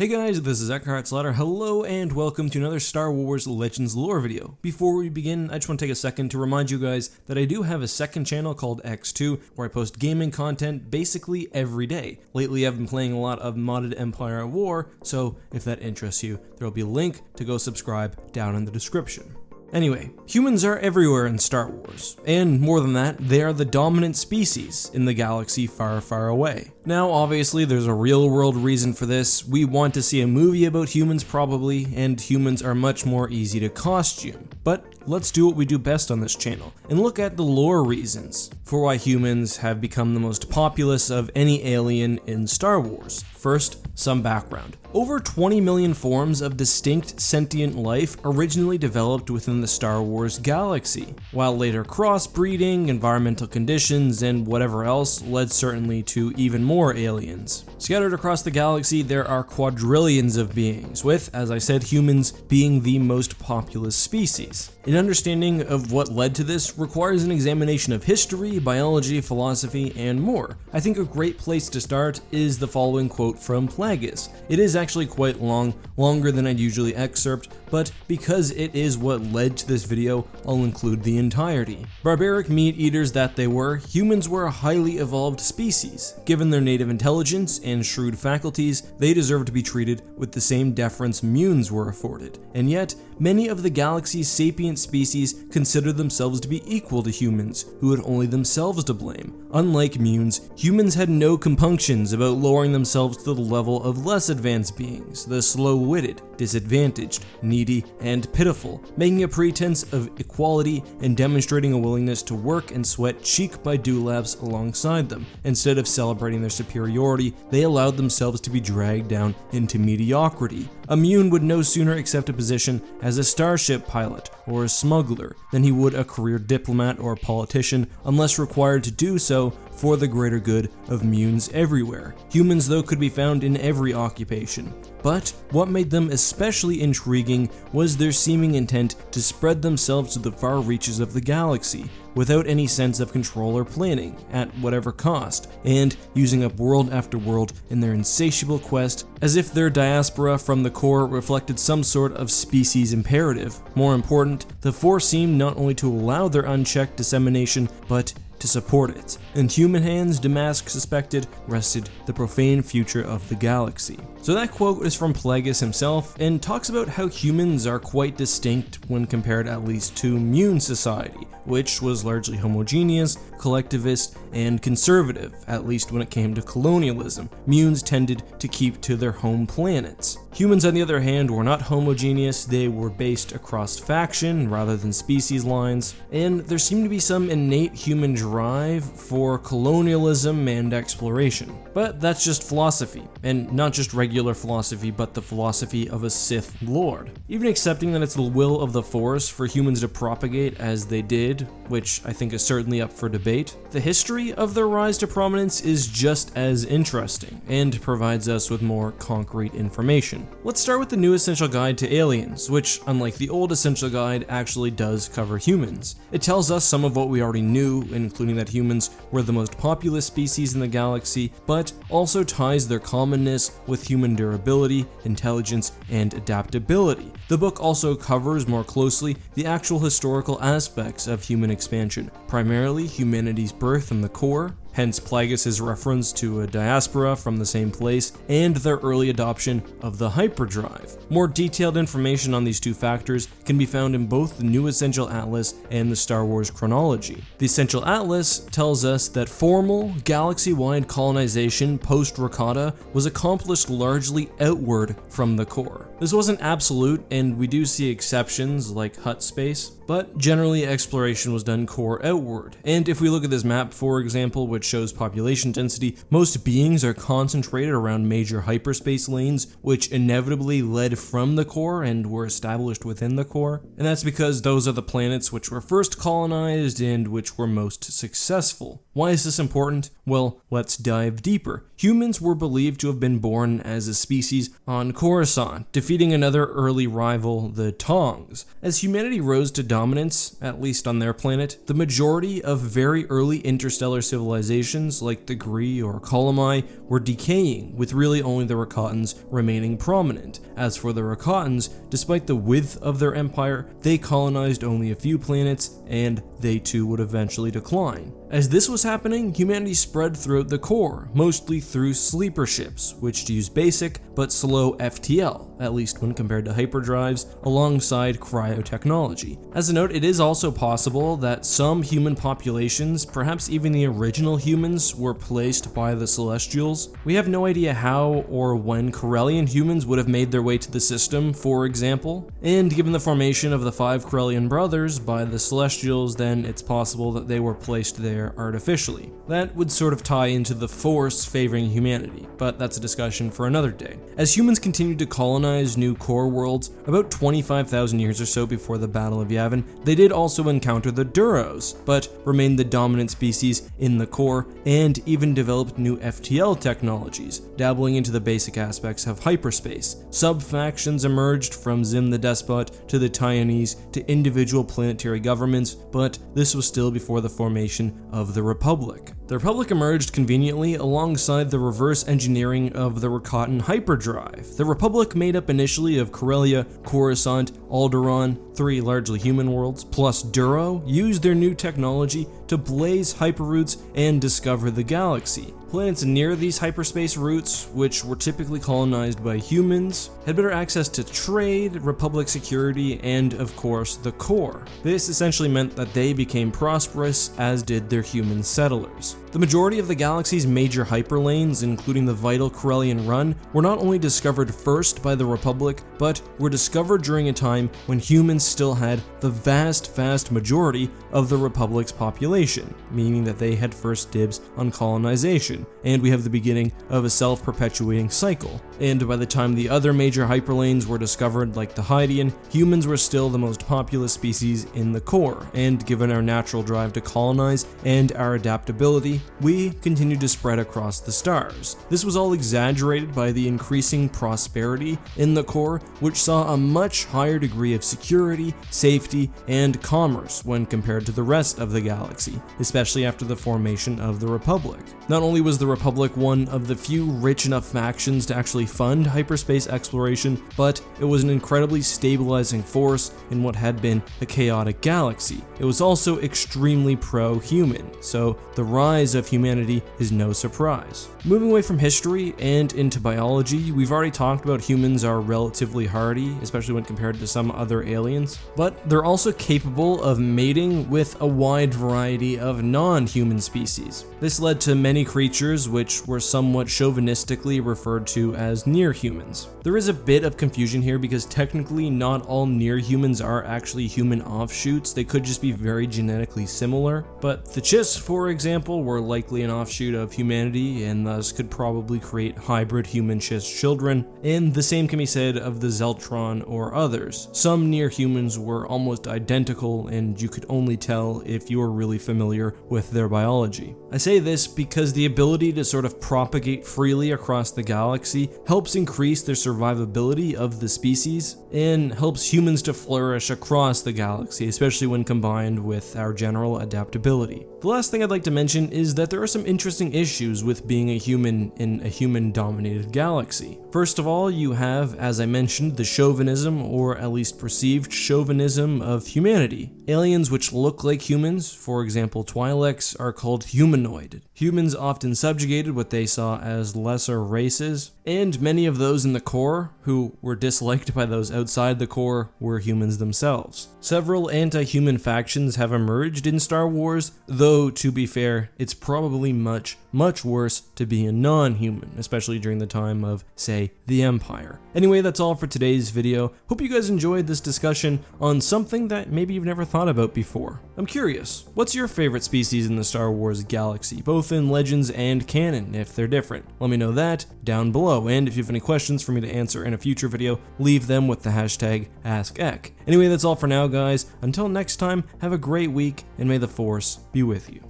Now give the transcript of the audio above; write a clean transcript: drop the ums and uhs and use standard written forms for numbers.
Hey guys, this is EckhartsLadder. Hello and welcome to another Star Wars Legends lore video. Before we begin, I just want to take a second to remind you guys that I do have a second channel called X2 where I post gaming content basically every day. Lately I've been playing a lot of modded Empire at War, so if that interests you, there will be a link to go subscribe down in the description. Anyway, humans are everywhere in Star Wars, and more than that, they are the dominant species in the galaxy far, far away. Now, obviously, there's a real-world reason for this. We want to see a movie about humans probably, and humans are much more easy to costume. But let's do what we do best on this channel, and look at the lore reasons for why humans have become the most populous of any alien in Star Wars. First, some background. Over 20 million forms of distinct sentient life originally developed within the Star Wars galaxy, while later crossbreeding, environmental conditions, and whatever else led certainly to even more aliens. Scattered across the galaxy, there are quadrillions of beings, with, as I said, humans being the most populous species. An understanding of what led to this requires an examination of history, biology, philosophy, and more. I think a great place to start is the following quote from Plagueis. It is actually quite long, longer than I'd usually excerpt, but because it is what led to this video, I'll include the entirety. Barbaric meat eaters that they were, humans were a highly evolved species. Given their native intelligence and shrewd faculties, they deserve to be treated with the same deference Munes were afforded. And yet, many of the galaxy's sapient species consider themselves to be equal to humans, who had only themselves to blame. Unlike Munes, humans had no compunctions about lowering themselves to the level of less advanced beings, the slow-witted, disadvantaged, needy, and pitiful, making a pretense of equality and demonstrating a willingness to work and sweat cheek by dewlaps alongside them. Instead of celebrating their superiority, they allowed themselves to be dragged down into mediocrity. A Mune would no sooner accept a position as a starship pilot or a smuggler than he would a career diplomat or politician, unless required to do so for the greater good of Munes everywhere. Humans, though, could be found in every occupation. But what made them especially intriguing was their seeming intent to spread themselves to the far reaches of the galaxy, without any sense of control or planning, at whatever cost, and using up world after world in their insatiable quest, as if their diaspora from the core reflected some sort of species imperative. More important, the Force seemed not only to allow their unchecked dissemination, but to support it. In human hands, Damask suspected, rested the profane future of the galaxy. So that quote is from Plagueis himself, and talks about how humans are quite distinct when compared at least to Mune society, which was largely homogeneous, collectivist, and conservative, at least when it came to colonialism. Munes tended to keep to their home planets. Humans, on the other hand, were not homogeneous. They were based across faction rather than species lines, and there seemed to be some innate human drive for colonialism and exploration. But that's just philosophy, and not just regular philosophy, but the philosophy of a Sith Lord. Even accepting that it's the will of the Force for humans to propagate as they did, which I think is certainly up for debate, the history of their rise to prominence is just as interesting, and provides us with more concrete information. Let's start with the new Essential Guide to Aliens, which, unlike the old Essential Guide, actually does cover humans. It tells us some of what we already knew, including that humans were the most populous species in the galaxy, but also ties their commonness with human durability, intelligence, and adaptability. The book also covers more closely the actual historical aspects of human expansion, primarily humanity's birth in the core, hence Plagueis' reference to a diaspora from the same place, and their early adoption of the hyperdrive. More detailed information on these two factors can be found in both the New Essential Atlas and the Star Wars chronology. The Essential Atlas tells us that formal, galaxy-wide colonization post-Rakata was accomplished largely outward from the core. This wasn't absolute, and we do see exceptions like Hutt space, but generally exploration was done core outward. And if we look at this map, for example, which shows population density, most beings are concentrated around major hyperspace lanes, which inevitably led from the core and were established within the core. And that's because those are the planets which were first colonized and which were most successful. Why is this important? Well, let's dive deeper. Humans were believed to have been born as a species on Coruscant, defeating another early rival, the Tongs. As humanity rose to dominance, at least on their planet, the majority of very early interstellar civilizations civilizations like the Gree or Colomai were decaying, with really only the Rakatans remaining prominent. As for the Rakatans, despite the width of their empire, they colonized only a few planets, and they too would eventually decline. As this was happening, humanity spread throughout the core, mostly through sleeper ships, which use basic but slow FTL, at least when compared to hyperdrives, alongside cryotechnology. As a note, it is also possible that some human populations, perhaps even the original humans, were placed by the Celestials. We have no idea how or when Corellian humans would have made their way to the system, for example, and given the formation of the 5 Corellian brothers by the Celestials, then it's possible that they were placed there artificially. That would sort of tie into the Force favoring humanity, but that's a discussion for another day. As humans continued to colonize new core worlds, about 25,000 years or so before the Battle of Yavin, they did also encounter the Duros, but remained the dominant species in the core, and even developed new FTL technologies, dabbling into the basic aspects of hyperspace. Sub-factions emerged from Zim the Despot to the Taiwanese to individual planetary governments, but this was still before the formation of the Republic. The Republic emerged conveniently alongside the reverse engineering of the Rakatan hyperdrive. The Republic, made up initially of Corellia, Coruscant, Alderaan, 3 largely human worlds, plus Duro, used their new technology to blaze hyperroutes and discover the galaxy. Planets near these hyperspace routes, which were typically colonized by humans, had better access to trade, Republic security, and of course the core. This essentially meant that they became prosperous, as did their human settlers. The majority of the galaxy's major hyperlanes, including the vital Corellian run, were not only discovered first by the Republic, but were discovered during a time when humans still had the vast majority of the Republic's population, meaning that they had first dibs on colonization, and we have the beginning of a self-perpetuating cycle. And by the time the other major hyperlanes were discovered, like the Hydean, humans were still the most populous species in the core, and given our natural drive to colonize and our adaptability, we continued to spread across the stars. This was all exaggerated by the increasing prosperity in the core, which saw a much higher degree of security, safety, and commerce when compared to the rest of the galaxy, especially after the formation of the Republic. Not only was the Republic one of the few rich enough factions to actually fund hyperspace exploration, but it was an incredibly stabilizing force in what had been a chaotic galaxy. It was also extremely pro-human, so the rise of humanity is no surprise. Moving away from history and into biology, we've already talked about humans are relatively hardy, especially when compared to some other aliens, but they're also capable of mating with a wide variety of non-human species. This led to many creatures which were somewhat chauvinistically referred to as near-humans. There is a bit of confusion here because technically not all near-humans are actually human offshoots, they could just be very genetically similar, but the Chiss, for example, were likely an offshoot of humanity and thus could probably create hybrid human Chiss children, and the same can be said of the Zeltron or others. Some near-humans were almost identical and you could only tell if you were really familiar with their biology. I say this because the ability to sort of propagate freely across the galaxy helps increase the survivability of the species and helps humans to flourish across the galaxy, especially when combined with our general adaptability. The last thing I'd like to mention is that there are some interesting issues with being a human in a human-dominated galaxy. First of all, you have, as I mentioned, the chauvinism, or at least perceived chauvinism, of humanity. Aliens which look like humans, for example Twi'leks, are called humanoid. Humans often subjugated what they saw as lesser races, and many of those in the core, who were disliked by those outside the core, were humans themselves. Several anti-human factions have emerged in Star Wars, though to be fair, it's probably much worse to be a non-human, especially during the time of, say, the Empire. Anyway, that's all for today's video. Hope you guys enjoyed this discussion on something that maybe you've never thought about before. I'm curious, what's your favorite species in the Star Wars galaxy, both in Legends and Canon, if they're different? Let me know that down below, and if you have any questions for me to answer in a future video, leave them with the hashtag AskEck. Anyway, that's all for now, guys. Until next time, have a great week, and may the Force be with you.